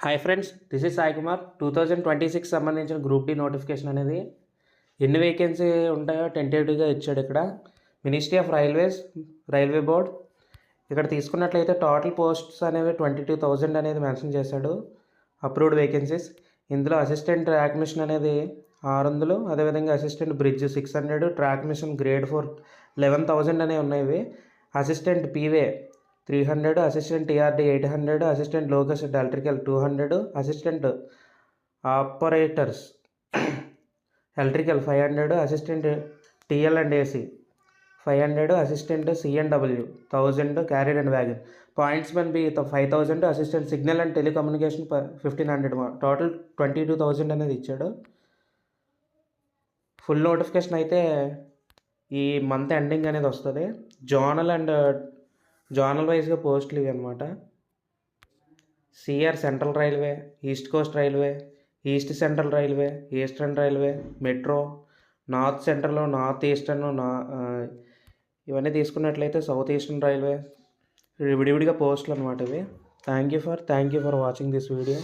Hi friends, this is Sai Kumar. 2026 సంబంధించిన group D notification అనేది ఎన్ని వేకెన్సీ ఉంటాయో టెంటేటివ్గా ఇచ్చాడు. ఇక్కడ ministry of railways, railway board ఇక్కడ తీసుకున్నట్లయితే టోటల్ పోస్ట్స్ అనేవి 22,000 అనేది మెన్షన్ చేశాడు. అప్రూవ్డ్ వేకెన్సీస్ ఇందులో అసిస్టెంట్ ట్రాక్ మిషన్ అనేది 600, అదేవిధంగా assistant bridge 600, track machine grade 4 11,000 అనేవి ఉన్నాయి. Assistant P way 300, assistant TRD 800, assistant locos electrical 200, assistant operators electrical 500, assistant TL and AC 500, assistant CNW 1000, carrier and wagon points men B 5,000, assistant signal and telecommunication 1,500, total 22,000 అనేది ఇచ్చాడు. Full notification అయితే ఈ month ending అనేది వస్తుంది. Zonal వైజ్గా పోస్టులు ఇవి అనమాట. CR central railway, east Coast railway, east central railway, eastern railway, metro, north central, north eastern, ఇవన్నీ తీసుకున్నట్లయితే సౌత్ ఈస్టర్న్ రైల్వే, విడివిడిగా పోస్టులు అనమాట ఇవి. Thank you for watching this video.